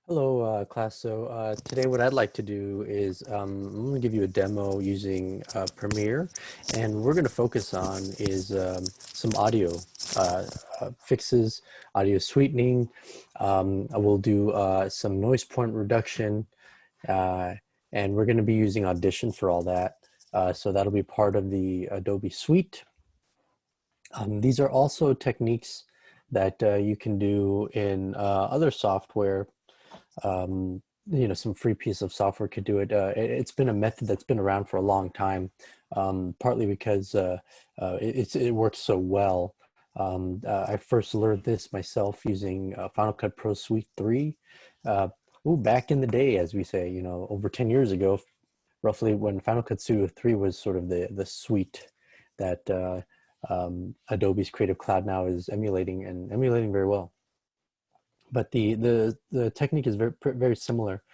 Hello, class. So today what I'd like to do is I'm going to give you a demo using Premiere, and we're going to focus on is some audio fixes, audio sweetening. I will do some noise point reduction, uh, and we're going to be using Audition for all that. So that'll be part of the Adobe Suite. These are also techniques that you can do in other software. Some free piece of software could do it. It's been a method that's been around for a long time, partly because it works so well. I first learned this myself using Final Cut Pro Suite 3. Back in the day, as we say, over 10 years ago, roughly, when Final Cut Studio 3 was sort of the suite that Adobe's Creative Cloud now is emulating, and emulating very well. But the technique is very similar,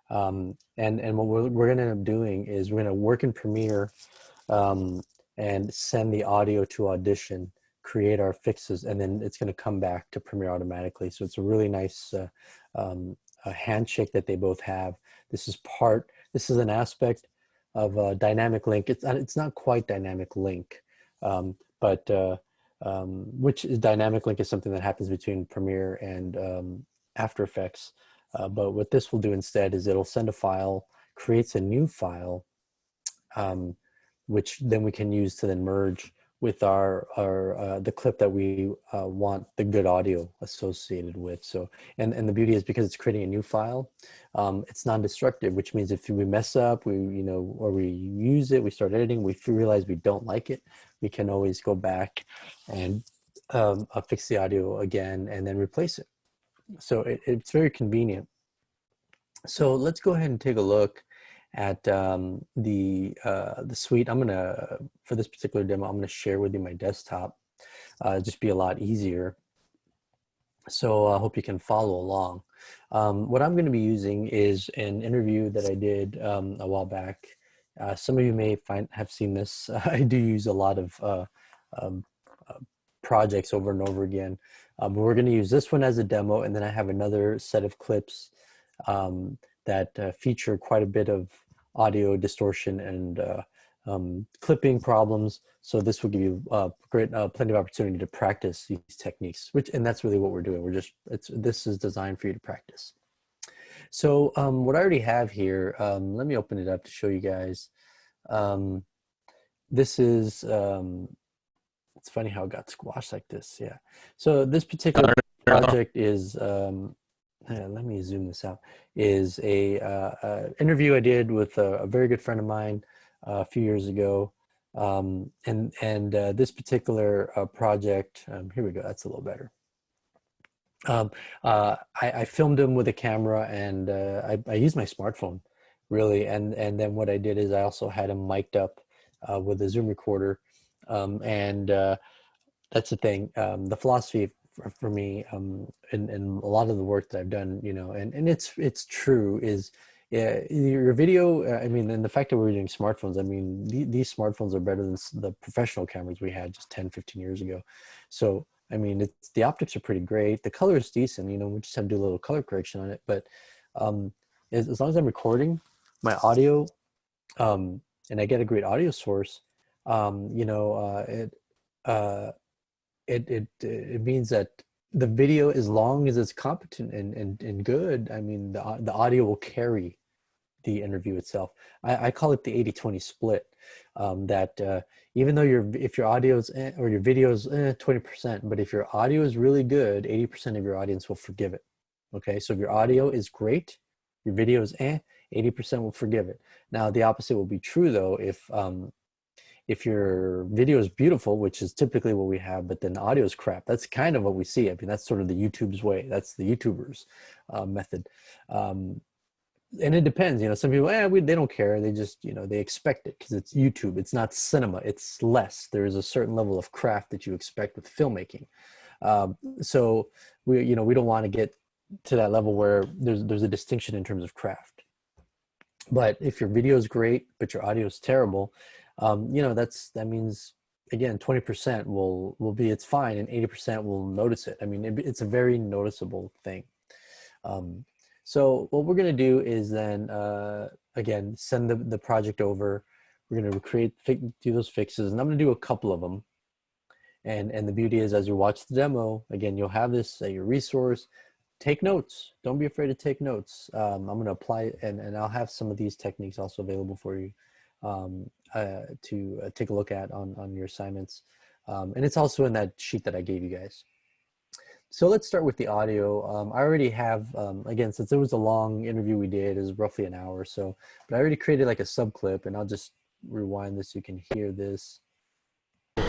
and what we're going to end up doing is we're going to work in Premiere and send the audio to Audition, create our fixes, and then it's going to come back to Premiere automatically. So it's a really nice a handshake that they both have. This is an aspect of a dynamic link. It's not quite dynamic link, but which is dynamic link is something that happens between Premiere and After Effects. But what this will do instead is it'll send a file, creates a new file, which then we can use to then merge with our the clip that we want the good audio associated with. So, and the beauty is because it's creating a new file, it's non-destructive, which means if we mess up, or we use it, we start editing, we realize we don't like it, we can always go back and fix the audio again and then replace it. So it's very convenient. So let's go ahead and take a look at the suite. For this particular demo, I'm gonna share with you my desktop. Just be a lot easier. So I hope you can follow along. What I'm gonna be using is an interview that I did a while back. Some of you may have seen this. I do use a lot of projects over and over again. But we're gonna use this one as a demo, and then I have another set of clips that feature quite a bit of audio distortion and clipping problems. So this will give you plenty of opportunity to practice these techniques, and that's really what we're doing. This is designed for you to practice. So what I already have here, let me open it up to show you guys. This is, it's funny how it got squashed like this. Yeah. So this particular project is, let me zoom this out, is a interview I did with a very good friend of mine a few years ago. This particular project, here we go, that's a little better. I filmed him with a camera, and I used my smartphone, really. And then what I did is I also had him mic'd up with a Zoom recorder. That's the thing, the philosophy for me, and a lot of the work that I've done, and it's true, is your video, I mean, and the fact that we're using smartphones, I mean, these smartphones are better than the professional cameras we had just 10, 15 years ago. So, I mean, the optics are pretty great. The color is decent, we just have to do a little color correction on it. But as long as I'm recording my audio, and I get a great audio source, it means that the video, as long as it's competent and good, I mean, the audio will carry the interview itself. I call it the 80-20 split, that even though if your audio's or your video's 20%, but if your audio is really good, 80% of your audience will forgive it. Okay, so if your audio is great, your video is 80% will forgive it. Now the opposite will be true though, if your video is beautiful, which is typically what we have, but then the audio is crap. That's kind of what we see. I mean, that's sort of the YouTube's way. That's the YouTubers method. And it depends, some people, they don't care. They just, they expect it because it's YouTube. It's not cinema. It's less. There's a certain level of craft that you expect with filmmaking. So we don't want to get to that level where there's a distinction in terms of craft. But if your video is great, but your audio is terrible, that means, again, 20% will be, it's fine, and 80% will notice it. I mean, it's a very noticeable thing. So what we're going to do is then, again, send the project over. We're going to do those fixes, and I'm going to do a couple of them. And the beauty is, as you watch the demo, again, you'll have this at your resource. Take notes. Don't be afraid to take notes. I'm going to apply, and I'll have some of these techniques also available for you to take a look at on your assignments. And it's also in that sheet that I gave you guys. So let's start with the audio. I already have, again, since it was a long interview we did, it was roughly an hour or so, but I already created like a sub clip, and I'll just rewind this so you can hear this. And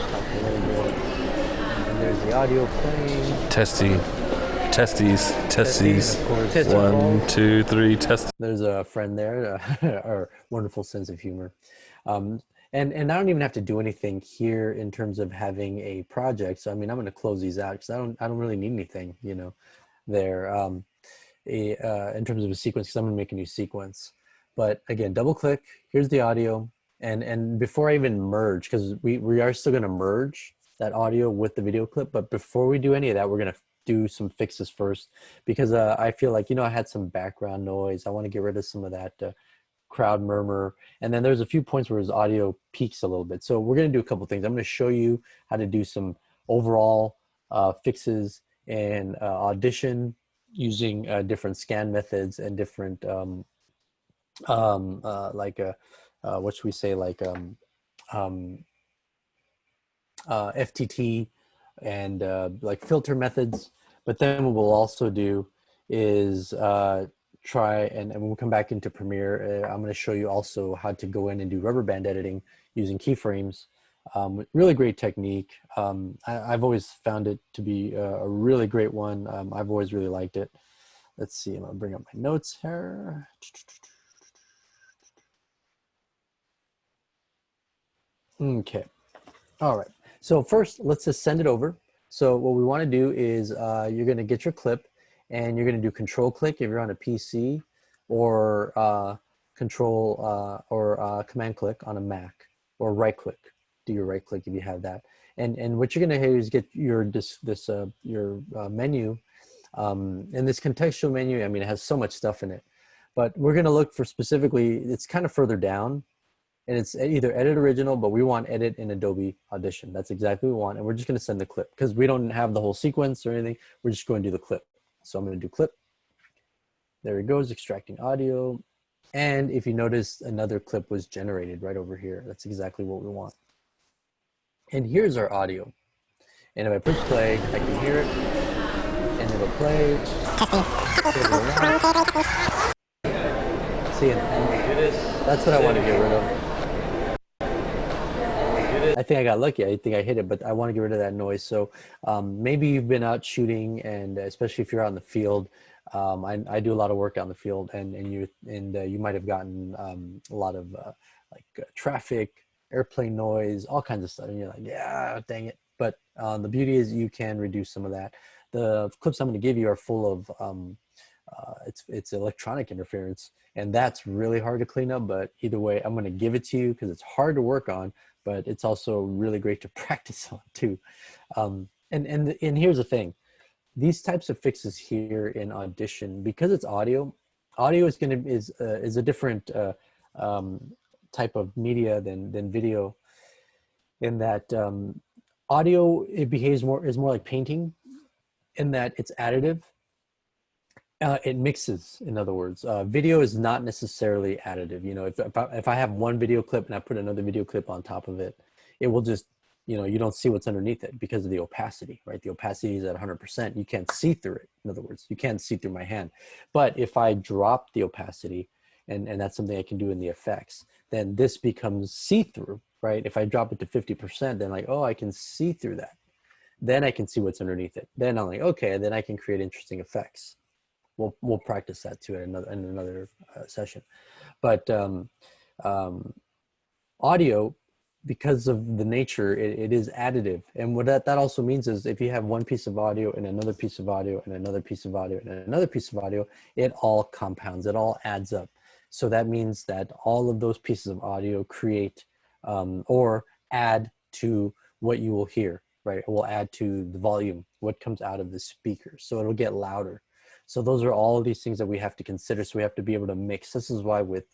there's the audio playing. Testies. One, two, three, test. There's a friend there, our wonderful sense of humor. And I don't even have to do anything here in terms of having a project. So I mean, I'm going to close these out because I don't really need anything, you know, there in terms of a sequence, because I'm going to make a new sequence. But again, double click. Here's the audio, and before I even merge, because we are still going to merge that audio with the video clip. But before we do any of that, we're going to do some fixes first, because I feel like, you know, I had some background noise. I want to get rid of some of that crowd murmur. And then there's a few points where his audio peaks a little bit. So we're going to do a couple things. I'm going to show you how to do some overall fixes in Audition using different scan methods and different what should we say, like FTT and like filter methods. But then what we'll also do is try, and when we come back into Premiere, I'm going to show you also how to go in and do rubber band editing using keyframes. Really great technique. I've always found it to be a really great one. I've always really liked it. Let's see, I'm going to bring up my notes here. Okay. All right. So first, let's just send it over. So what we want to do is you're going to get your clip, and you're going to do control click if you're on a PC, or command click on a Mac, or right click. Do your right click if you have that. And what you're going to do is get your menu, and this contextual menu. I mean, it has so much stuff in it, but we're going to look for specifically. It's kind of further down. And it's either edit original, but we want edit in Adobe Audition. That's exactly what we want. And we're just going to send the clip because we don't have the whole sequence or anything. We're just going to do the clip. So I'm going to do clip. There it goes, extracting audio. And if you notice, another clip was generated right over here. That's exactly what we want. And here's our audio. And if I push play, I can hear it. And it'll play. See, and that's what I want to get rid of. I think I got lucky. I think I hit it, but I want to get rid of that noise. So maybe you've been out shooting, and especially if you're out in the field, I do a lot of work out in the field, and you might have gotten a lot of traffic, airplane noise, all kinds of stuff, and you're like, yeah, dang it. But the beauty is you can reduce some of that. The clips I'm going to give you are full of it's electronic interference, and that's really hard to clean up. But either way, I'm going to give it to you because it's hard to work on, but it's also really great to practice on too. And here's the thing: these types of fixes here in Audition, because it's audio is a different type of media than video. In that audio, it behaves is more like painting, in that it's additive. It mixes, in other words. Video is not necessarily additive. You know, if I have one video clip and I put another video clip on top of it, it will just, you know, you don't see what's underneath it because of the opacity, right? The opacity is at 100%. You can't see through it. In other words, you can't see through my hand. But if I drop the opacity, and that's something I can do in the effects, then this becomes see-through, right? If I drop it to 50%, then like, oh, I can see through that. Then I can see what's underneath it. Then I'm like, okay, then I can create interesting effects. We'll practice that too in another session. But audio, because of the nature, it is additive. And what that also means is if you have one piece of audio and another piece of audio and another piece of audio and another piece of audio, it all compounds, it all adds up. So that means that all of those pieces of audio create or add to what you will hear, right? It will add to the volume, what comes out of the speakers. So it'll get louder. So those are all of these things that we have to consider. So we have to be able to mix. This is why with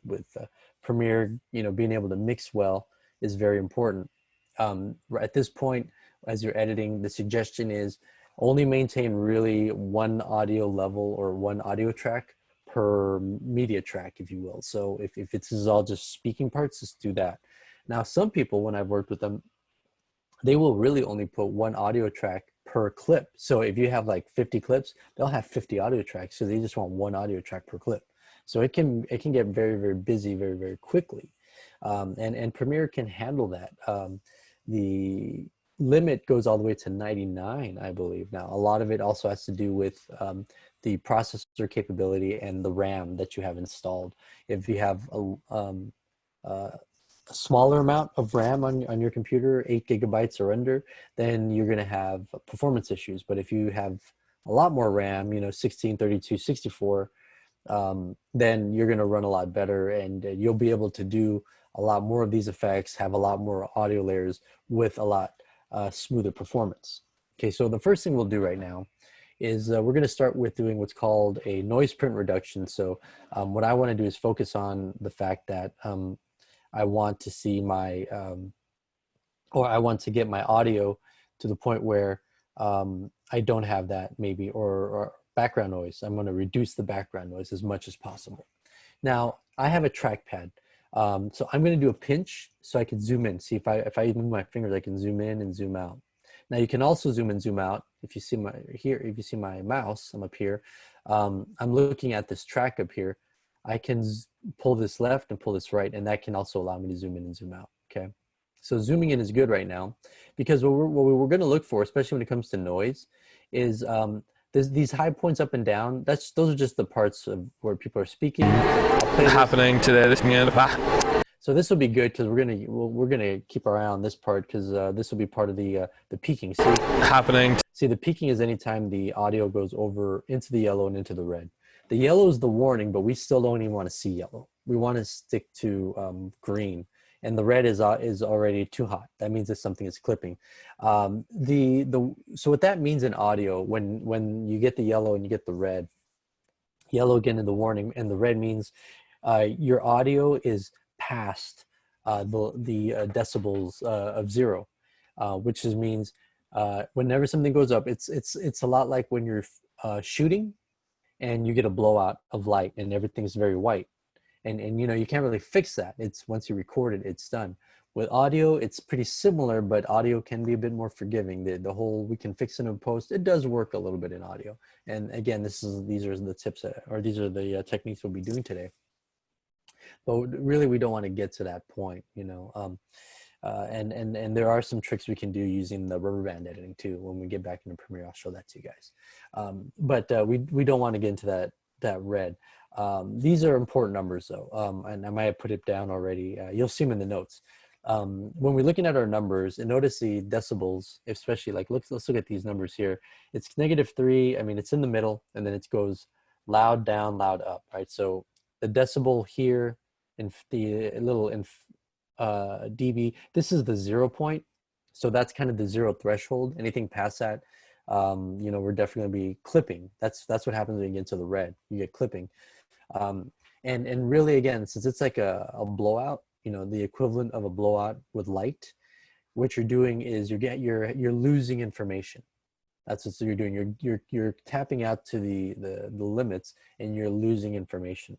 Premiere, you know, being able to mix well is very important. At this point, as you're editing, the suggestion is only maintain really one audio level or one audio track per media track, if you will. So if this is all just speaking parts, just do that. Now, some people, when I've worked with them, they will really only put one audio track per clip. So if you have like 50 clips, they'll have 50 audio tracks. So they just want one audio track per clip. So it can get very, very busy very, very quickly. And Premiere can handle that. The limit goes all the way to 99, I believe. Now, a lot of it also has to do with the processor capability and the RAM that you have installed. If you have a smaller amount of RAM on your computer, 8 gigabytes or under, then you're going to have performance issues. But if you have a lot more RAM, you know, 16, 32, 64, then you're going to run a lot better, and you'll be able to do a lot more of these effects, have a lot more audio layers with a lot smoother performance. Okay, so the first thing we'll do right now is we're going to start with doing what's called a noise print reduction. So what I want to do is focus on the fact that I want to see my, or I want to get my audio to the point where I don't have that maybe, or background noise. I'm going to reduce the background noise as much as possible. Now, I have a trackpad. So I'm going to do a pinch so I can zoom in. See, if I move my fingers, I can zoom in and zoom out. Now you can also zoom in, zoom out. If you see if you see my mouse, I'm up here. I'm looking at this track up here. I can pull this left and pull this right, and that can also allow me to zoom in and zoom out. Okay. So zooming in is good right now, because what we're going to look for, especially when it comes to noise, is these high points up and down. Those are just the parts of where people are speaking. Happening today. So this will be good because we're gonna keep our eye on this part, because this will be part of the peaking. See, the peaking is anytime the audio goes over into the yellow and into the red. The yellow is the warning, but we still don't even want to see yellow. We want to stick to green. And the red is already too hot. That means that something is clipping. So what that means in audio, when you get the yellow and you get the red, yellow again in the warning, and the red means your audio is past the decibels of 0, which means whenever something goes up, it's a lot like when you're shooting and you get a blowout of light and everything's very white. And you know, you can't really fix that. It's once you record it, it's done. With audio, it's pretty similar, but audio can be a bit more forgiving. The whole we can fix it in post, it does work a little bit in audio. And again, these are the tips these are the techniques we'll be doing today. But really, we don't want to get to that point, you know. And there are some tricks we can do using the rubber band editing too. When we get back into Premiere, I'll show that to you guys. But we don't want to get into that red. These are important numbers though, and I might have put it down already. You'll see them in the notes. When we're looking at our numbers, and notice the decibels, especially like let's look at these numbers here. It's -3. I mean, it's in the middle, and then it goes loud down, loud up, right? So the decibel here in the little in dB, this is the 0 point. So that's kind of the 0 threshold. Anything past that, you know, we're definitely gonna be clipping. That's what happens when you get to the red. You get clipping. And really, again, since it's like a blowout, you know, the equivalent of a blowout with light, what you're doing is you're losing information. That's what you're doing. You're tapping out to the limits, and you're losing information.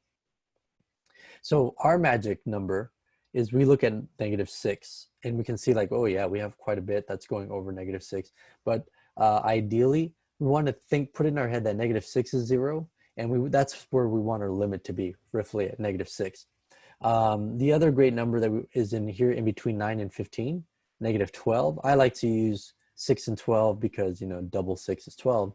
So our magic number is we look at -6, and we can see like, oh yeah, we have quite a bit that's going over -6. But ideally, we want to put in our head that -6 is 0. And that's where we want our limit to be, roughly at -6. The other great number that is in here in between 9 and 15, -12. I like to use 6 and 12 because, you know, double 6 is 12.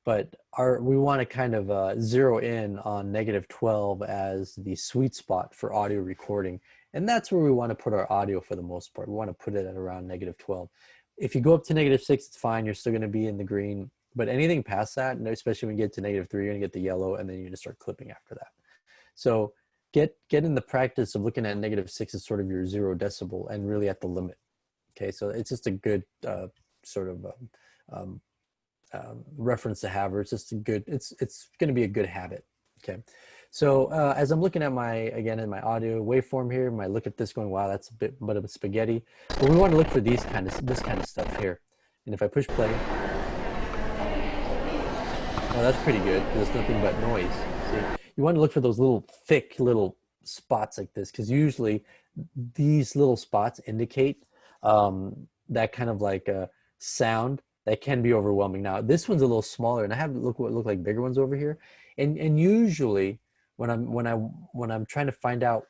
But we want to kind of zero in on -12 as the sweet spot for audio recording. And that's where we want to put our audio for the most part. We want to put it at around -12. If you go up to -6, it's fine. You're still going to be in the green. But anything past that, especially when you get to -3, you're gonna get the yellow, and then you're gonna start clipping after that. So get in the practice of looking at -6 as sort of your 0 decibel and really at the limit. Okay, so it's just a good sort of reference to have, or it's just a good, it's going to be a good habit. Okay. So as I'm looking at in my audio waveform here, I might look at this going, wow, that's a bit of a spaghetti. But we want to look for this kind of stuff here. And if I push play, oh, that's pretty good. There's nothing but noise. See, you want to look for those little thick little spots like this, because usually these little spots indicate that kind of like a sound that can be overwhelming. Now this one's a little smaller, and I have look like bigger ones over here. And usually when I'm trying to find out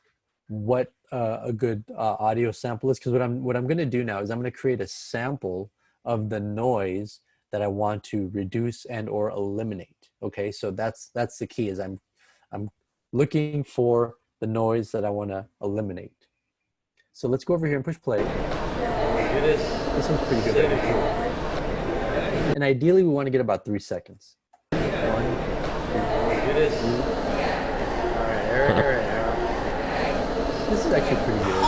what a good audio sample is, because what I'm going to do now is I'm going to create a sample of the noise that I want to reduce and or eliminate. Okay, so that's the key, is I'm looking for the noise that I want to eliminate. So let's go over here and push play. This one's pretty good. And ideally we want to get about 3 seconds. 1, 2, 3. All right. This is actually pretty good.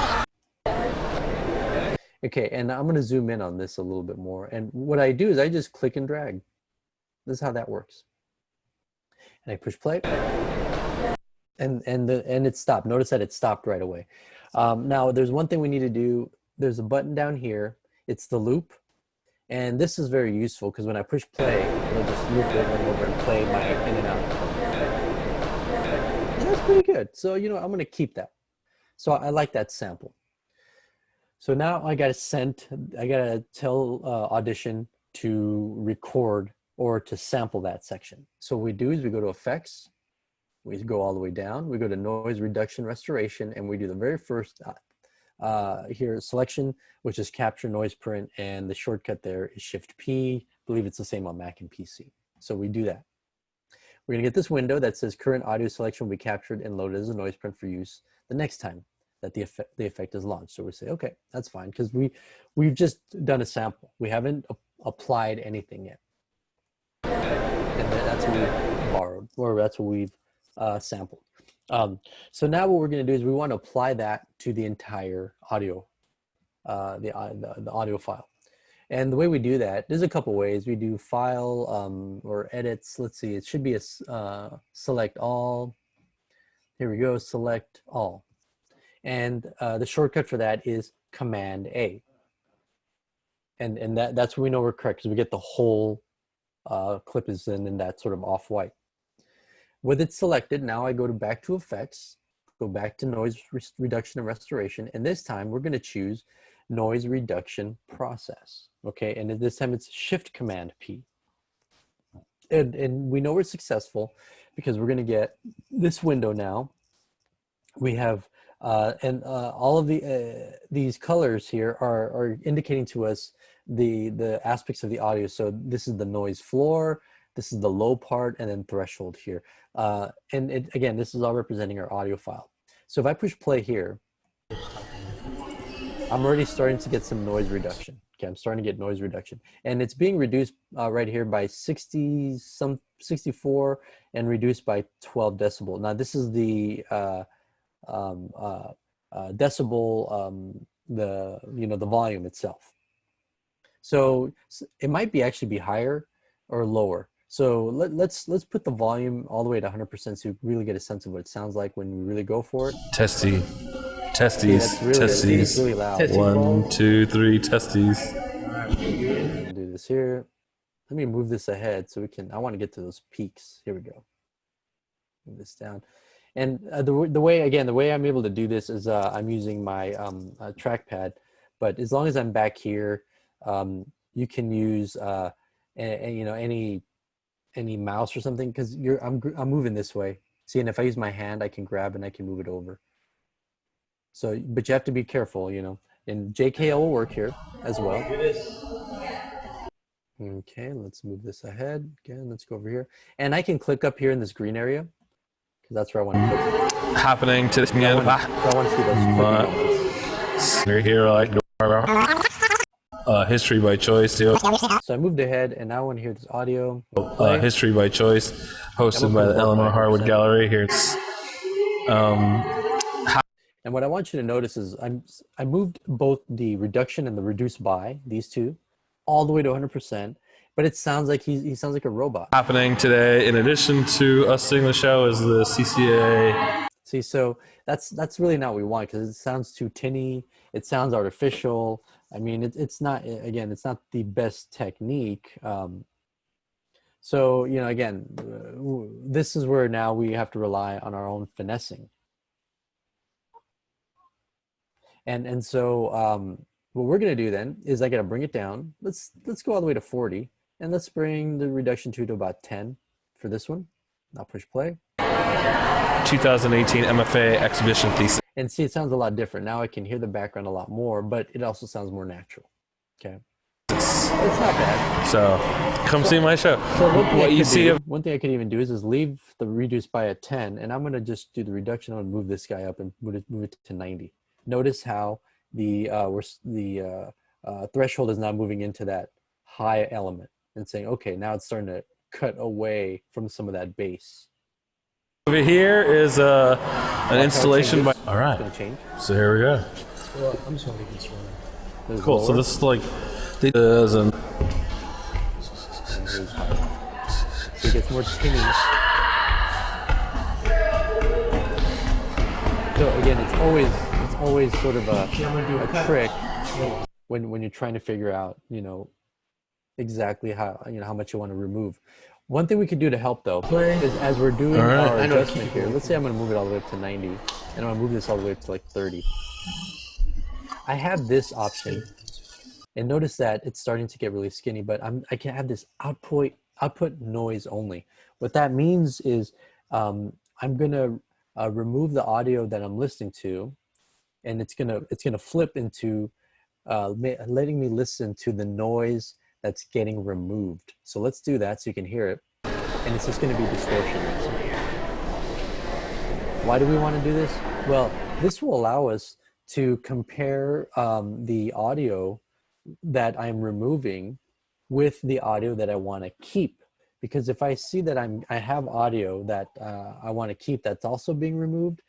Okay, and I'm going to zoom in on this a little bit more. And what I do is I just click and drag. This is how that works. And I push play. And it stopped. Notice that it stopped right away. Now, there's one thing we need to do. There's a button down here. It's the loop. And this is very useful because when I push play, it'll just loop over and over and play my in and out. And that's pretty good. So, you know, I'm going to keep that. So I like that sample. So now I got to tell Audition to record or to sample that section. So what we do is we go to Effects, we go all the way down, we go to Noise Reduction Restoration, and we do the very first here selection, which is Capture Noise Print, and the shortcut there is Shift P. I believe it's the same on Mac and PC. So we do that. We're gonna get this window that says current audio selection will be captured and loaded as a noise print for use the next time that the effect is launched. So we say, okay, that's fine, because we've just done a sample. We haven't applied anything yet. And that's what we borrowed, or that's what we've sampled. So now what we're going to do is we want to apply that to the entire audio, the audio file. And the way we do that, there's a couple ways. We do file or edits. Let's see, it should be a select all. Here we go, select all. And the shortcut for that is Command A. And that's when we know we're correct, because we get the whole clip is in that sort of off-white. With it selected, now I go back to Effects, go back to Noise Reduction and Restoration, and this time we're going to choose Noise Reduction Process. Okay, and this time it's Shift Command P. And we know we're successful because we're going to get this window now. We have all of these colors here are indicating to us the aspects of the audio. So this is the noise floor, this is the low part, and then threshold here. And again, this is all representing our audio file. So if I push play here, I'm already starting to get some noise reduction. Okay, I'm starting to get noise reduction, and it's being reduced right here by 64 and reduced by 12 decibel. Now this is the decibel, the volume itself. So it might be actually be higher or lower. So let's put the volume all the way to 100% so you really get a sense of what it sounds like when we really go for it. Testies. It's really loud. 1, 2, 3, testes. Do this here. Let me move this ahead so we can. I want to get to those peaks. Here we go. Move this down. And the way I'm able to do this is I'm using my trackpad. But as long as I'm back here, you can use any mouse or something, because I'm moving this way. See, and if I use my hand, I can grab and I can move it over. So, but you have to be careful, you know. And JKL will work here as well. Okay, let's move this ahead. Again, let's go over here. And I can click up here in this green area, because that's where I want to click. Happening to this again. I want to see those. We're here like history by choice. Too. So I moved ahead, and now I want to hear this audio. History by choice, hosted by the Eleanor Harwood Gallery. Here it's. And what I want you to notice is I moved both the reduction and the reduce by, these two, all the way to 100%. but it sounds like he sounds like a robot. Happening today, in addition to us seeing the show, is the CCA. See, so that's really not what we want, because it sounds too tinny. It sounds artificial. I mean, it's not, again, it's not the best technique. So, you know, again, this is where now we have to rely on our own finessing. And so what we're going to do then is I got to bring it down. Let's go all the way to 40, and let's bring the reduction to about 10 for this one. I'll push play. 2018 MFA exhibition thesis. And see, it sounds a lot different. Now I can hear the background a lot more, but it also sounds more natural. Okay. It's not bad. So come see my show. So one thing I could even do is leave the reduce by a 10, and I'm going to just do the reduction. I'm going to move this guy up and move it to 90. Notice how the threshold is now moving into that high element and saying, okay, now it's starting to cut away from some of that bass. Over here is an installation by. All right. It's going to change. So here we go. Well, I'm just going to leave this running. Cool. So this is like this and. So it gets more tinny. So again, it's always sort of a trick when you're trying to figure out, you know, exactly how much you want to remove. One thing we could do to help though is as we're doing our adjustment here, let's say I'm going to move it all the way up to 90, and I'm going to move this all the way up to like 30. I have this option, and notice that it's starting to get really skinny, but I can have this output noise only. What that means is I'm going to remove the audio that I'm listening to, and it's gonna flip into letting me listen to the noise that's getting removed. So let's do that so you can hear it, and it's just going to be distortion. Why do we want to do this? Well, this will allow us to compare the audio that I'm removing with the audio that I want to keep. Because if I see that I have audio that I want to keep that's also being removed,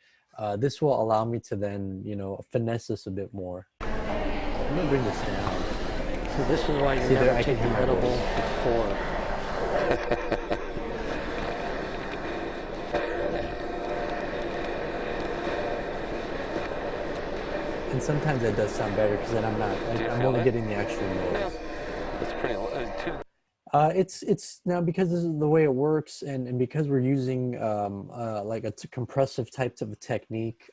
this will allow me to then, you know, finesse this a bit more. I'm gonna bring this down. So this is why you're never taking edible before. And sometimes that does sound better because then I'm only getting the actual noise. It's pretty. It's now, because this is the way it works, and because we're using like a compressive type of technique,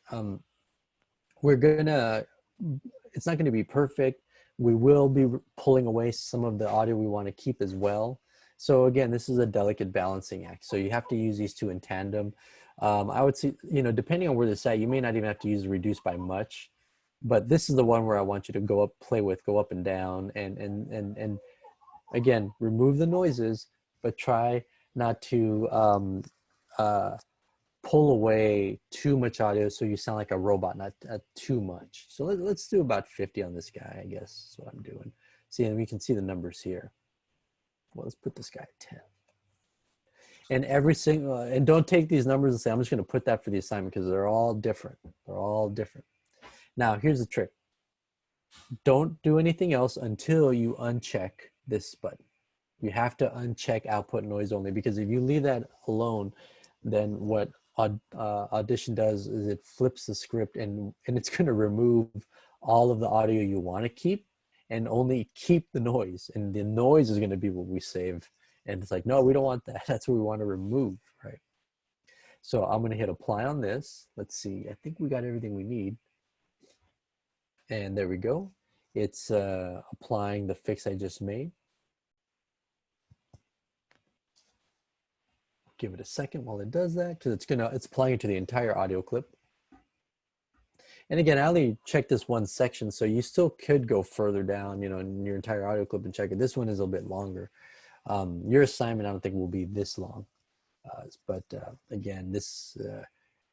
it's not going to be perfect. We will be pulling away some of the audio we want to keep as well. So again, this is a delicate balancing act. So you have to use these two in tandem. I would say, you know, depending on where this is at, you may not even have to use reduce by much, but this is the one where I want you to go up and down, and again, remove the noises, but try not to pull away too much audio so you sound like a robot, not too much. So let's do about 50 on this guy, I guess is what I'm doing. See, and we can see the numbers here. Well, let's put this guy at 10. And every single, and don't take these numbers and say, I'm just going to put that for the assignment, because they're all different. They're all different. Now, here's the trick. Don't do anything else until you uncheck this button. You have to uncheck output noise only, because if you leave that alone, then what Audition does is it flips the script, and it's going to remove all of the audio you want to keep and only keep the noise, and the noise is going to be what we save. And it's like, no, we don't want that. That's what we want to remove, right? So I'm going to hit apply on this. Let's see. I think we got everything we need. And there we go. It's applying the fix I just made. Give it a second while it does that, because it's applying it to the entire audio clip. And again, I only checked this one section, so you still could go further down, you know, in your entire audio clip and check it. This one is a bit longer. Your assignment, I don't think, will be this long, but again, this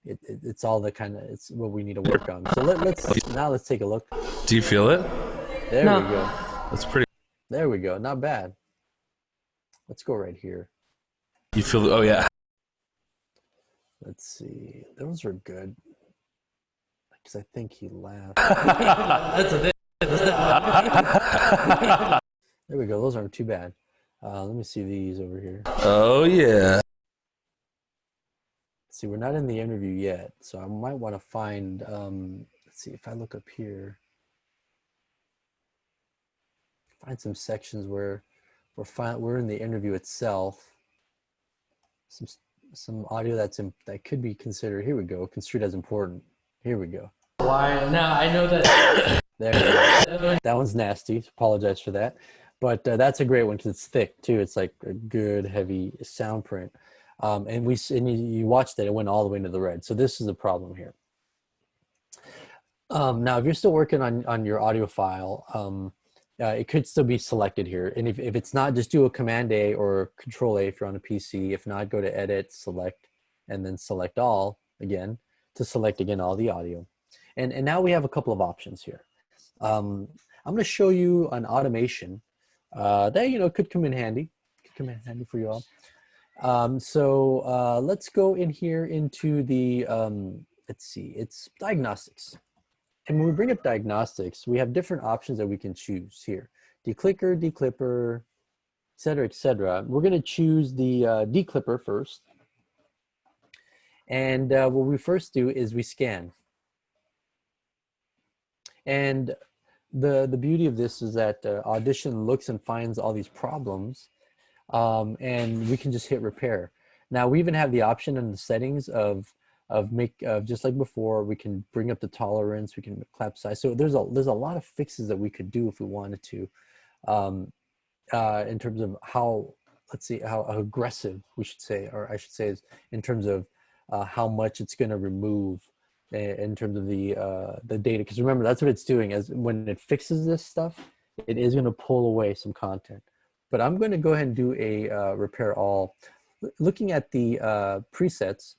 it's all the kind of, it's what we need to work on. So let's take a look. Do you feel it? There we go. That's pretty. There we go. Not bad. Let's go right here. You feel? Oh yeah. Let's see. Those are good. Because I think he laughed. That's a thing. There we go. Those aren't too bad. Let me see these over here. Oh, yeah. See, we're not in the interview yet, so I might want to find, let's see, if I look up here, find some sections where we're in the interview itself. Some audio that could be considered, here we go, construed as important. Here we go. Why? Now I know that. There we go. That one's nasty. Apologize for that. But that's a great one because it's thick too. It's like a good heavy sound print. And you watched it, it went all the way into the red. So this is the problem here. Now, if you're still working on your audio file, it could still be selected here. And if it's not, just do a Command A or Control A if you're on a PC. If not, go to Edit, Select, and then Select All again to select again all the audio. And now we have a couple of options here. I'm going to show you an automation that could come in handy. For you all. So let's go in here into the let's see, it's Diagnostics. And when we bring up Diagnostics, we have different options that we can choose here. Declicker, declipper, et cetera, et cetera. We're going to choose the declipper first. And what we first do is we scan. And the beauty of this is that Audition looks and finds all these problems, and we can just hit repair. Now we even have the option in the settings of just like before, we can bring up the tolerance, we can clap size. So there's a lot of fixes that we could do if we wanted to, in terms of how, let's see, how aggressive we should say, or I should say, is in terms of how much it's going to remove in terms of the data. Because remember, that's what it's doing. As when it fixes this stuff, it is going to pull away some content. But I'm going to go ahead and do a repair all. Looking at the presets,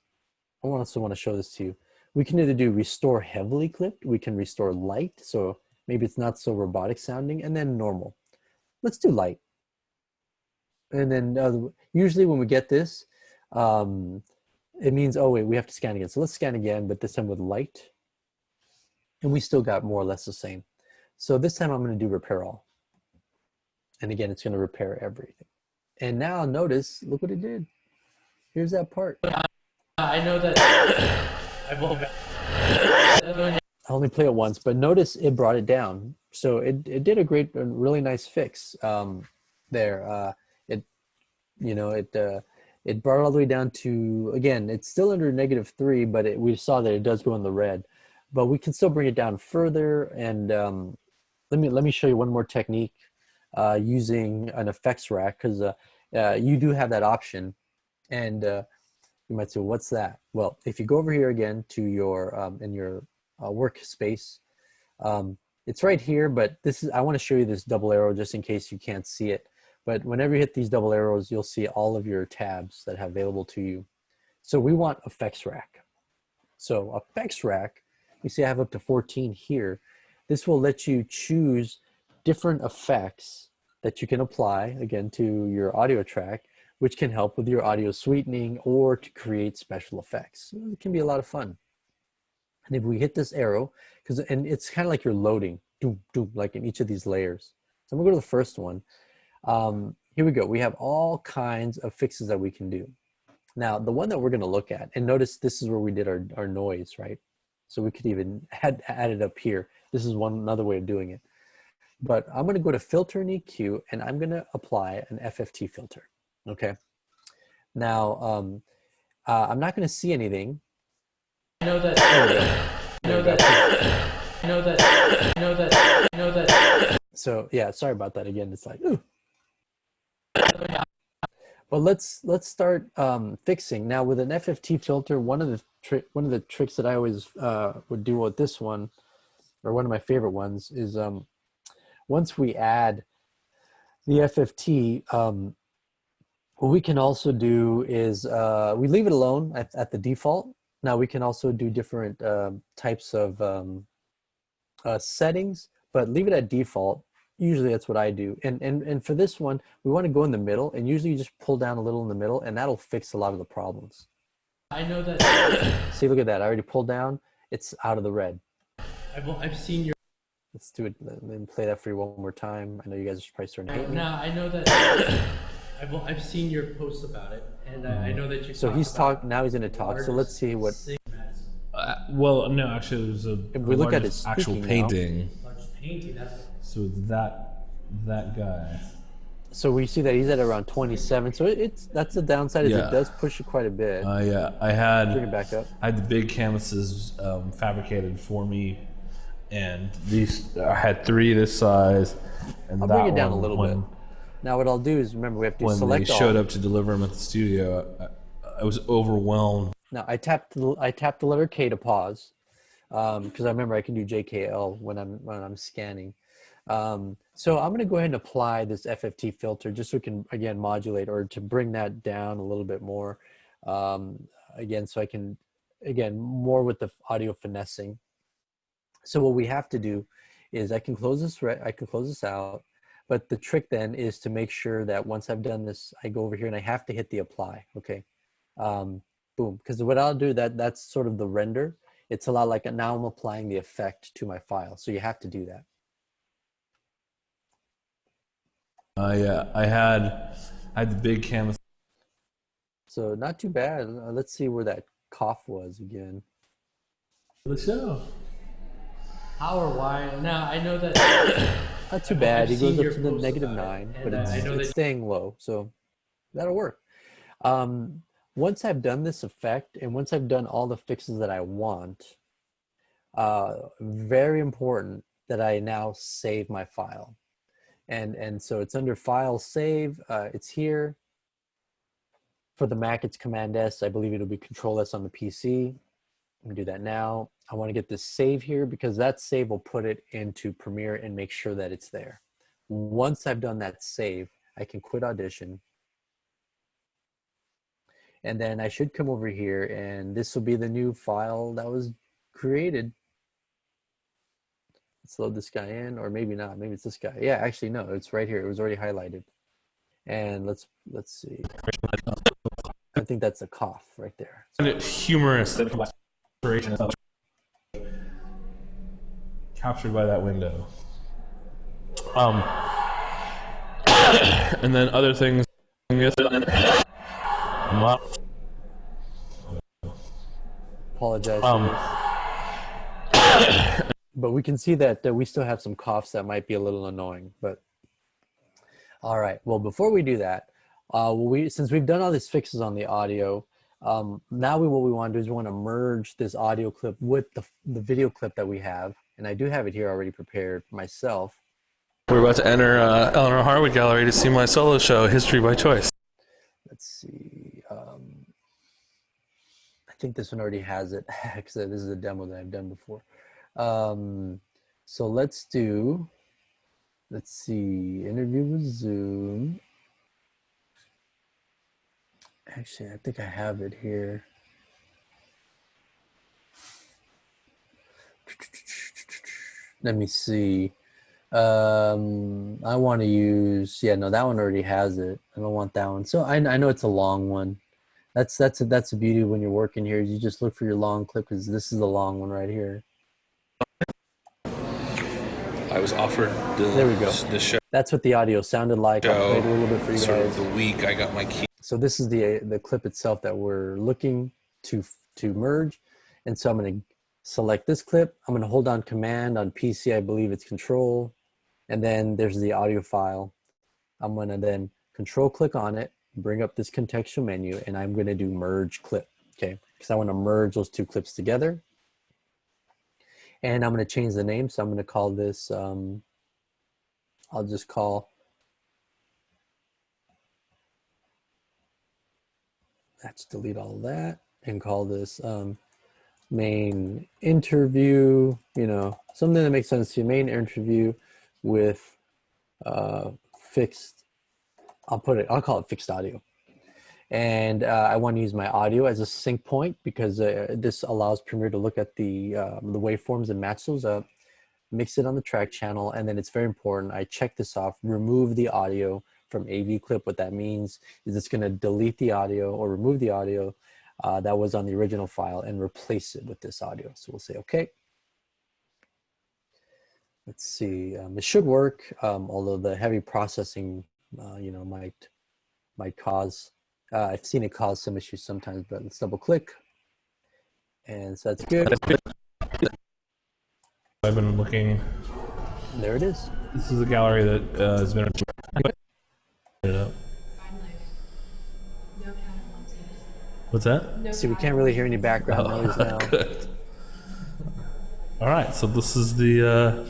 I also want to show this to you. We can either do restore heavily clipped, we can restore light, so maybe it's not so robotic sounding, and then normal. Let's do light. And then usually when we get this, it means, oh wait, we have to scan again. So let's scan again, but this time with light. And we still got more or less the same. So this time I'm going to do repair all. And again, it's going to repair everything. And now notice, look what it did. Here's that part. I know that. I only play it once, but notice it brought it down. So it did a really nice fix there. It brought it all the way down to, again, it's still under -3, but we saw that it does go in the red. But we can still bring it down further. And let me show you one more technique using an effects rack, because you do have that option. And you might say, what's that? Well, if you go over here again to your in your workspace, it's right here, but I want to show you this double arrow just in case you can't see it. But whenever you hit these double arrows, you'll see all of your tabs that have available to you. So we want effects rack. So effects rack, you see I have up to 14 here. This will let you choose different effects that you can apply, again, to your audio track, which can help with your audio sweetening or to create special effects. It can be a lot of fun. And if we hit this arrow, and it's kind of like you're loading, like in each of these layers. So I'm gonna go to the first one. Here we go. We have all kinds of fixes that we can do. Now, the one that we're gonna look at, and notice this is where we did our noise, right? So we could even add it up here. This is another way of doing it. But I'm gonna go to Filter and EQ, and I'm gonna apply an FFT filter. Okay. Now, I'm not going to see anything. I know that. I know that. I know that. I know that. I know that. So yeah, sorry about that again. It's like, ooh. But let's start fixing now with an FFT filter. One of the tricks that I always would do with this one, or one of my favorite ones, is once we add the FFT. What we can also do is we leave it alone at the default. Now we can also do different types of settings, but leave it at default. Usually that's what I do. And for this one, we want to go in the middle, and usually you just pull down a little in the middle, and that'll fix a lot of the problems. I know that. See, look at that. I already pulled down. It's out of the red. I've seen your. Let's do it. Let me play that for you one more time. I know you guys are probably starting to hate me. Now I know that. I've seen your posts about it, and I know that you. So he's now he's going to talk. So let's see what. Well, no, actually, it was If the we look at largest his actual speaking now. painting. Largest painting. That's So it's that guy. So we see that he's at around 27. So that's the downside is Yeah. it does push it quite a bit. Yeah, Bring it back up. I had the big canvases fabricated for me, and these I had 3 this size, and I'll that bring it down a one, little bit. Now what I'll do is remember we have to when select they all. showed up to deliver them at the studio, I was overwhelmed. Now I tapped the letter K to pause because I remember I can do JKL when I'm scanning. So I'm going to go ahead and apply this FFT filter just so we can again modulate or to bring that down a little bit more. Again, so I can more with the audio finessing. So what we have to do is I can close this out. But the trick then is to make sure that once I've done this, I go over here and I have to hit the apply. Okay. Boom. Because what I'll do that's sort of the render. It's a lot like now I'm applying the effect to my file. So you have to do that. Yeah, I had the big canvas. So not too bad. Let's see where that cough was again. The show. how or why. Now I know that. Not too bad. He goes up to the posts -9, but I know it's staying low. So that'll work. Once I've done this effect and once I've done all the fixes that I want, very important that I now save my file. And so it's under File, Save. It's here. For the Mac, it's Command S. I believe it'll be Control S on the PC. I'm gonna do that now. I want to get this save here because that save will put it into Premiere and make sure that it's there. Once I've done that save, I can quit Audition. And then I should come over here and this will be the new file that was created. Let's load this guy in, or maybe not. Maybe it's this guy. Yeah, actually, no, it's right here. It was already highlighted. And let's see. I think that's a cough right there. Humorous that captured by that window. And then other things. Apologize for this. But we can see that we still have some coughs that might be a little annoying. But all right. Well, before we do that, since we've done all these fixes on the audio, now what we want to do is we want to merge this audio clip with the video clip that we have. And I do have it here already prepared myself. We're about to enter Eleanor Harwood Gallery to see my solo show, History by Choice. Let's see. I think this one already has it because this is a demo that I've done before. So let's see, interview with Zoom. Actually, I think I have it here. Let me see. I want to use, yeah, no, that one already has it. I don't want that one. So I know it's a long one. That's the beauty when you're working here. You just look for your long clip because this is the long one right here. I was offered there we go. The show. That's what the audio sounded like. I'll play it a little bit for you sort guys. of the week I got my key. So this is the clip itself that we're looking to merge. And so I'm going to select this clip. I'm going to hold down Command on PC. I believe it's Control. And then there's the audio file. I'm going to then Control click on it, bring up this contextual menu, and I'm going to do Merge Clip. Okay, because I want to merge those two clips together. And I'm going to change the name. So I'm going to call this, I'll just call, let's delete all that and call this main interview, something that makes sense to you, main interview with fixed, I'll call it fixed audio. And I want to use my audio as a sync point because this allows Premiere to look at the waveforms and match those up, mix it on the track channel, and then it's very important. I check this off, remove the audio from AV clip. What that means is it's going to delete the audio or remove the audio that was on the original file and replace it with this audio. So we'll say, okay. Let's see, it should work, although the heavy processing, might might cause, I've seen it cause some issues sometimes, but let's double click. And so that's good. I've been looking. There it is. This is a gallery that has been. What's that? See, we can't really hear any background noise now. Good. All right, so this is the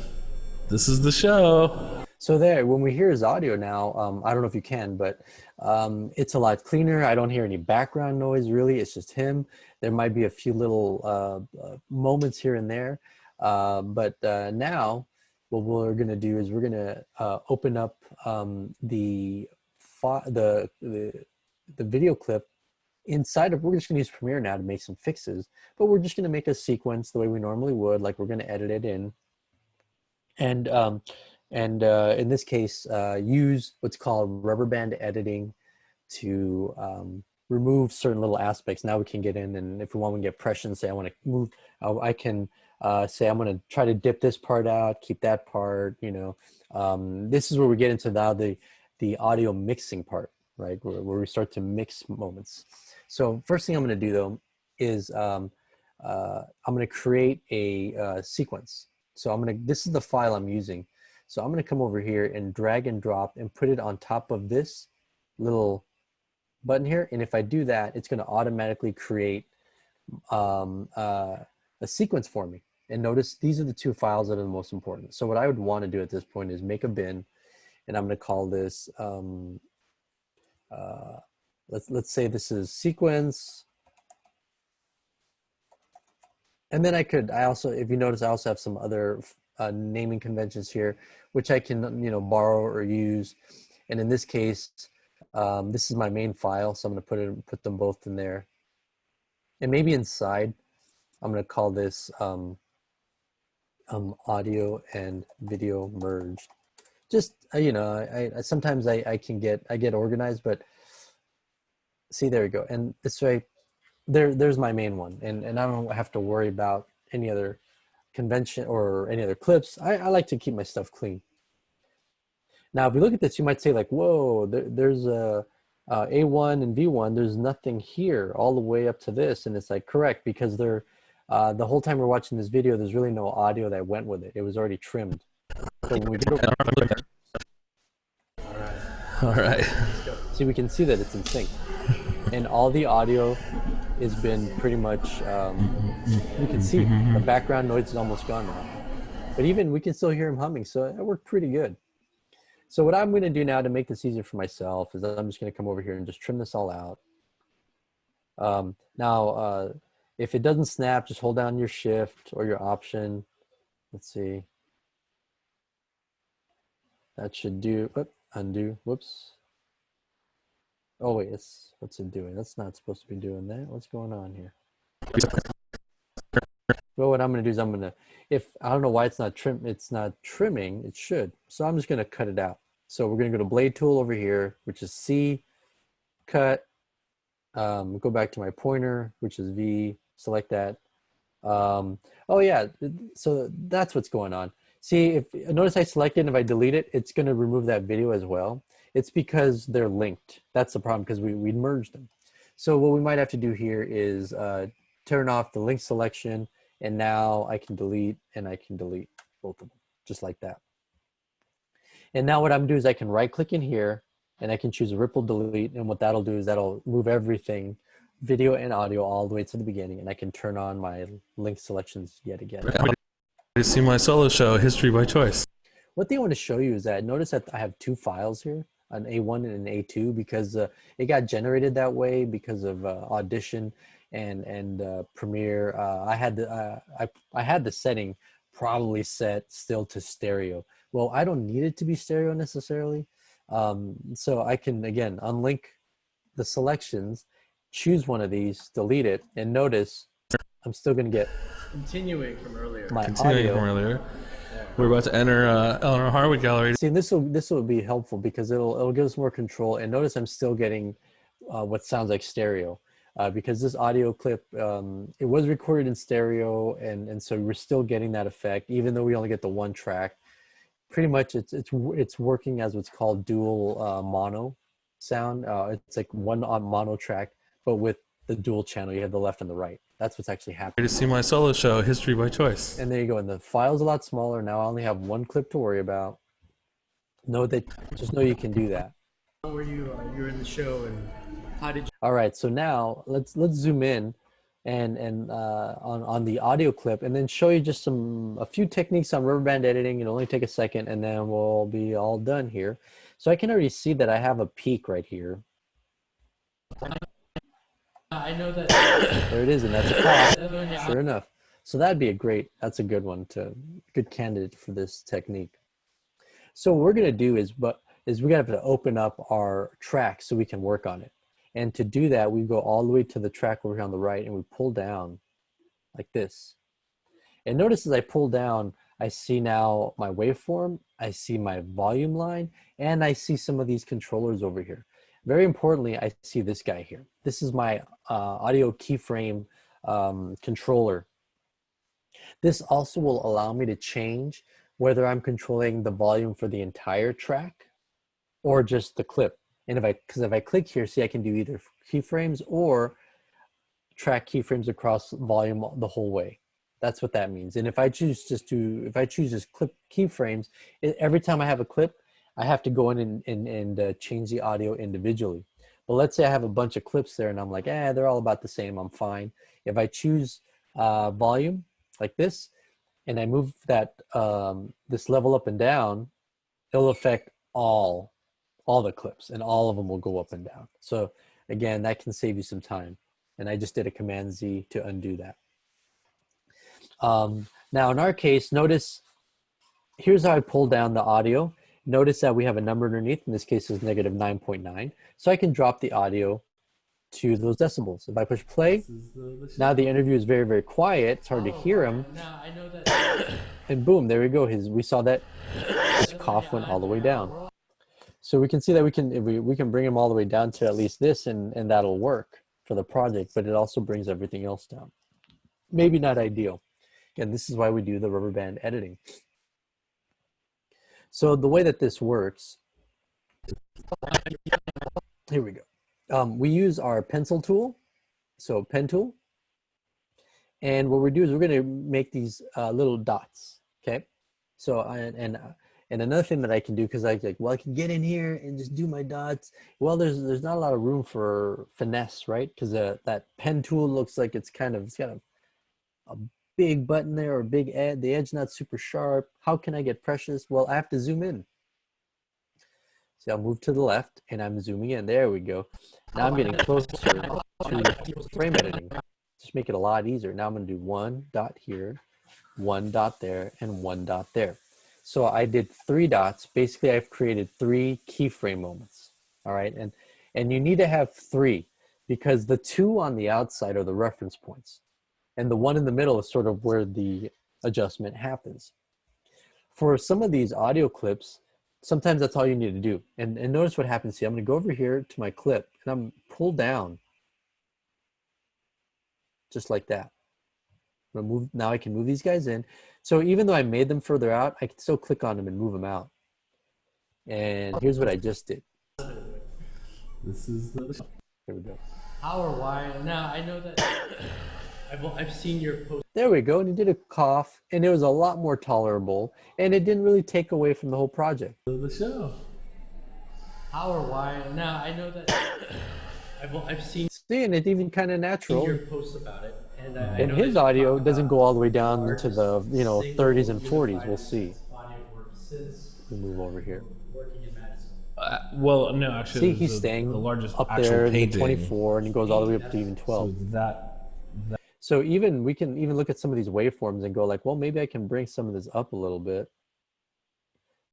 show. So there, when we hear his audio now, I don't know if you can, but it's a lot cleaner. I don't hear any background noise, really. It's just him. There might be a few little moments here and there. But now, what we're going to do is we're going to open up the video clip inside of, we're just going to use Premiere now to make some fixes, but we're just going to make a sequence the way we normally would, like we're going to edit it in. And in this case, use what's called rubber band editing to remove certain little aspects. Now we can get in, and if we want to get pressure and say I want to move, I can say I'm going to try to dip this part out, keep that part. You know, this is where we get into now the audio mixing part, right? Where we start to mix moments. So first thing I'm going to do though is I'm going to create a sequence. So this is the file I'm using. So I'm going to come over here and drag and drop and put it on top of this little button here. And if I do that, it's going to automatically create a sequence for me. And notice these are the two files that are the most important. So what I would want to do at this point is make a bin, and I'm going to call this, let's say this is sequence. And then I also, if you notice, I also have some other naming conventions here, which I can, you know, borrow or use. And in this case, this is my main file. So I'm going to put them both in there. And maybe inside, I'm going to call this audio and video merged. Just, you know, I sometimes I get organized, but see, there we go. And this way, there's my main one. And I don't have to worry about any other convention or any other clips. I like to keep my stuff clean. Now, if you look at this, you might say like, whoa, there's a A1 and V1, there's nothing here all the way up to this. And it's like, correct, because the whole time we're watching this video, there's really no audio that went with it. It was already trimmed. So when we get over All right. See, we can see that it's in sync. And all the audio has been pretty much, you can see the background noise is almost gone now. But even we can still hear him humming, so it worked pretty good. So what I'm going to do now to make this easier for myself is I'm just going to come over here and just trim this all out. Now, if it doesn't snap, just hold down your shift or your option. Let's see. That should do, undo, whoops. Oh wait, what's it doing? That's not supposed to be doing that. What's going on here? Well, what I'm going to do is I don't know why it's not trimming, it should. So I'm just going to cut it out. So we're going to go to blade tool over here, which is C, cut, go back to my pointer, which is V, select that. Oh yeah, so that's what's going on. See, notice I select it, and if I delete it, it's going to remove that video as well. It's because they're linked. That's the problem, because we merged them. So what we might have to do here is turn off the link selection, and now I can delete, and I can delete both of them, just like that. And now what I'm doing is I can right click in here, and I can choose a ripple delete, and what that'll do is that'll move everything, video and audio, all the way to the beginning, and I can turn on my link selections yet again. You see my solo show, History by Choice. What they want to show you is that, notice that I have two files here, an A1 and an A2, because it got generated that way because of Audition and Premiere. I had the setting probably set still to stereo. Well, I don't need it to be stereo necessarily. So I can, again, unlink the selections, choose one of these, delete it, and notice I'm still going to get Continuing from earlier. We're about to enter Eleanor Harwood Gallery. See, this will be helpful because it'll give us more control. And notice I'm still getting what sounds like stereo because this audio clip, it was recorded in stereo, and so we're still getting that effect, even though we only get the one track. Pretty much, it's working as what's called dual mono. sound. It's like one on mono track, but with the dual channel. You have the left and the right. That's what's actually happening. To see my solo show, History by Choice. And there you go. And the file's a lot smaller. Now I only have one clip to worry about. Just know you can do that. How were you? You're in the show, and how did you? All right, so now let's zoom in and on the audio clip, and then show you just a few techniques on rubber band editing. It'll only take a second, and then we'll be all done here. So I can already see that I have a peak right here. I know that. There it is, and that's a cough. Sure enough. So that'd be that's a good one good candidate for this technique. So what we're gonna do is we have to open up our track so we can work on it. And to do that, we go all the way to the track over here on the right, and we pull down like this. And notice as I pull down, I see now my waveform, I see my volume line, and I see some of these controllers over here. Very importantly, I see this guy here. This is my audio keyframe controller. This also will allow me to change whether I'm controlling the volume for the entire track or just the clip. And if I click here, see, I can do either keyframes or track keyframes across volume the whole way. That's what that means. And if I choose just clip keyframes, every time I have a clip, I have to go in and change the audio individually. But let's say I have a bunch of clips there and I'm like, they're all about the same, I'm fine. If I choose volume like this, and I move that this level up and down, it'll affect all the clips, and all of them will go up and down. So again, that can save you some time. And I just did a Command Z to undo that. Now in our case, notice, here's how I pull down the audio. Notice that we have a number underneath. In this case is negative 9.9. So I can drop the audio to those decibels. If I push play, now the interview is very, very quiet. It's hard to hear him. Now I know that. And boom, there we go. We saw that his cough went all the way down. So we can see that we can bring him all the way down to at least this, and that'll work for the project, but it also brings everything else down. Maybe not ideal. Again, this is why we do the rubber band editing. So the way that this works, here we go. We use our pencil tool, so pen tool. And what we do is we're gonna make these little dots, okay? So, and another thing that I can do, because I can get in here and just do my dots. Well, there's not a lot of room for finesse, right? Because that pen tool looks like it's got a big button there, or a big edge. The edge not super sharp. How can I get precious? Well, I have to zoom in. See, I'll move to the left, and I'm zooming in. There we go. Now I'm getting closer to frame editing. Just make it a lot easier. Now I'm going to do one dot here, one dot there, and one dot there. So I did 3 dots. Basically, I've created 3 keyframe moments. All right, and you need to have 3, because the 2 on the outside are the reference points, and the 1 in the middle is sort of where the adjustment happens. For some of these audio clips, sometimes that's all you need to do. And notice what happens here. I'm going to go over here to my clip, and I'm pull down just like that. Now I can move these guys in. So even though I made them further out, I can still click on them and move them out. And here's what I just did. This is the. There we go. How or why? Now I know that. I've seen your post. There we go. And he did a cough, and it was a lot more tolerable, and it didn't really take away from the whole project. The show. How or why? Now I know that. I've seen. See, and it's even kind of natural. Your posts about it, and And his audio doesn't go all the way down into the 30s and 40s. We'll see. We'll move over here. Well, no, actually, See, he's staying the largest up actual there in the painting. 24, and he goes all the way up to even 12. So So we can even look at some of these waveforms and go like, well, maybe I can bring some of this up a little bit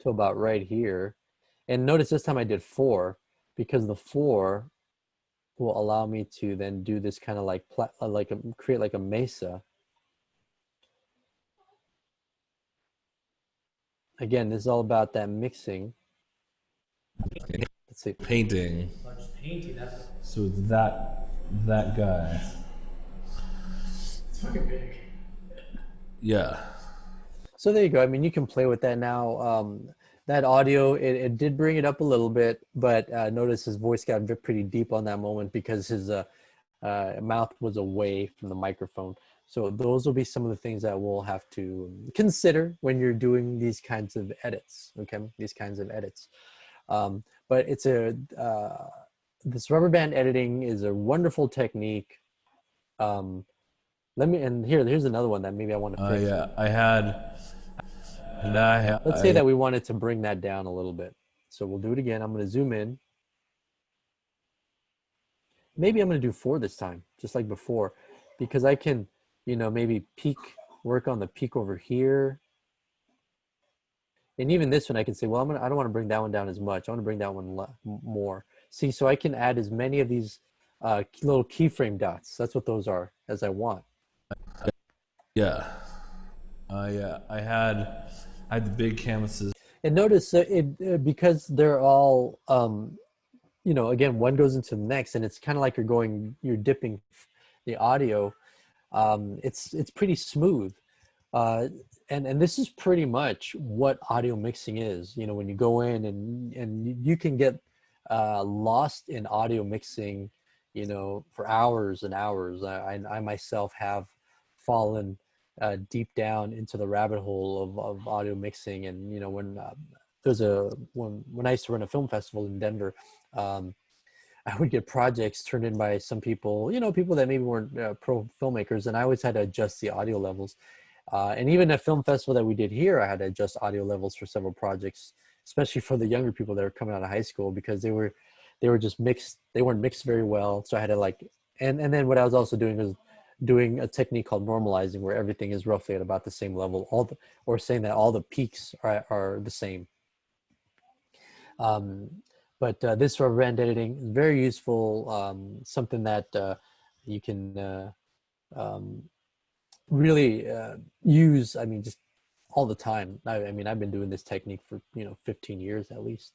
to about right here. And notice this time I did 4, because the 4 will allow me to then do this kind of create like a mesa. Again, this is all about that mixing. Let's see. painting. So it's that guy. It's fucking big. Yeah. So there you go. I mean, you can play with that now. that audio, it did bring it up a little bit, but notice his voice got pretty deep on that moment because his mouth was away from the microphone. So those will be some of the things that we'll have to consider when you're doing these kinds of edits, okay? These kinds of edits. But it's this rubber band editing is a wonderful technique. Here's another one that maybe I want to fix. Yeah, I had, Let's say that we wanted to bring that down a little bit. So we'll do it again. I'm going to zoom in. Maybe I'm going to do 4 this time, just like before, because I can, maybe work on the peak over here. And even this one, I can say, well, I don't want to bring that one down as much. I want to bring that one more. See, so I can add as many of these little keyframe dots. That's what those are, as I want. Yeah. I had the big canvases. And notice because they're all, again, one goes into the next, and it's kind of like you're dipping the audio. It's pretty smooth. And this is pretty much what audio mixing is. When you go in and you can get lost in audio mixing, for hours and hours. I myself have fallen deep down into the rabbit hole of audio mixing. And when I used to run a film festival in Denver, I would get projects turned in by some people, people that maybe weren't pro filmmakers, and I always had to adjust the audio levels. And even a film festival that we did here, I had to adjust audio levels for several projects, especially for the younger people that are coming out of high school, because they were just mixed. They weren't mixed very well. So I had to and then what I was also doing was doing a technique called normalizing, where everything is roughly at about the same level, or saying that all the peaks are the same. But this rubber band editing is very useful, something that you can really use, just all the time. I've been doing this technique for 15 years at least,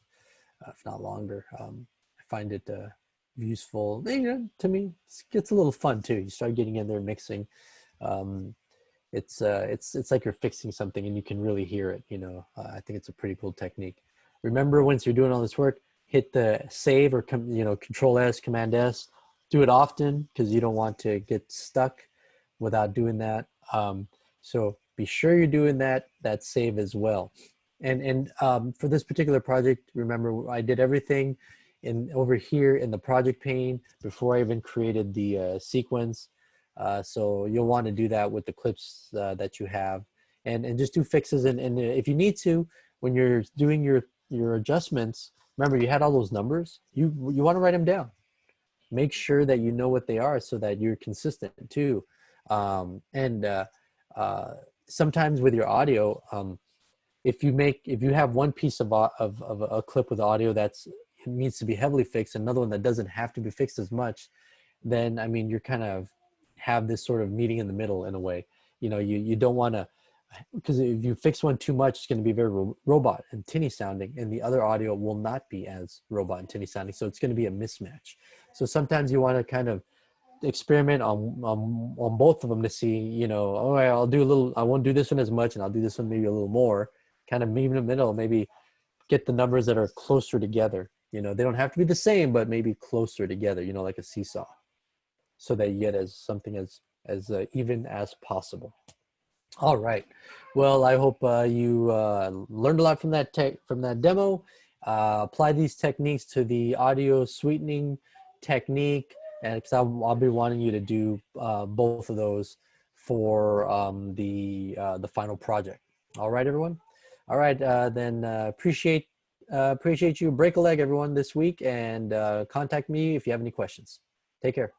if not longer. I find it useful. To me, it gets a little fun too. You start getting in there mixing. It's like you're fixing something and you can really hear it. I think it's a pretty cool technique. Remember, once you're doing all this work, hit the save or Control S, Command S. Do it often because you don't want to get stuck without doing that. So be sure you're doing that save as well. And for this particular project, remember, I did everything over here in the project pane before I even created the sequence. So you'll want to do that with the clips that you have, and just do fixes. And if you need to, when you're doing your adjustments, remember, you had all those numbers. You want to write them down. Make sure that you know what they are so that you're consistent too. Sometimes with your audio, if you have one piece of a clip with audio it needs to be heavily fixed, another one that doesn't have to be fixed as much, then you're kind of have this sort of meeting in the middle in a way. You don't want to, because if you fix one too much, it's going to be very robot and tinny sounding, and the other audio will not be as robot and tinny sounding. So it's going to be a mismatch. So sometimes you want to kind of experiment on both of them to see, all right, I won't do this one as much, and I'll do this one maybe a little more, kind of meet in the middle, maybe get the numbers that are closer together. They don't have to be the same, but maybe closer together, like a seesaw, so that you get something as even as possible. All right. Well, I hope you learned a lot from that demo. Apply these techniques to the audio sweetening technique, and because I'll be wanting you to do both of those for the final project. All right, everyone. All right, then appreciate you. Break a leg, everyone, this week, and contact me if you have any questions. Take care.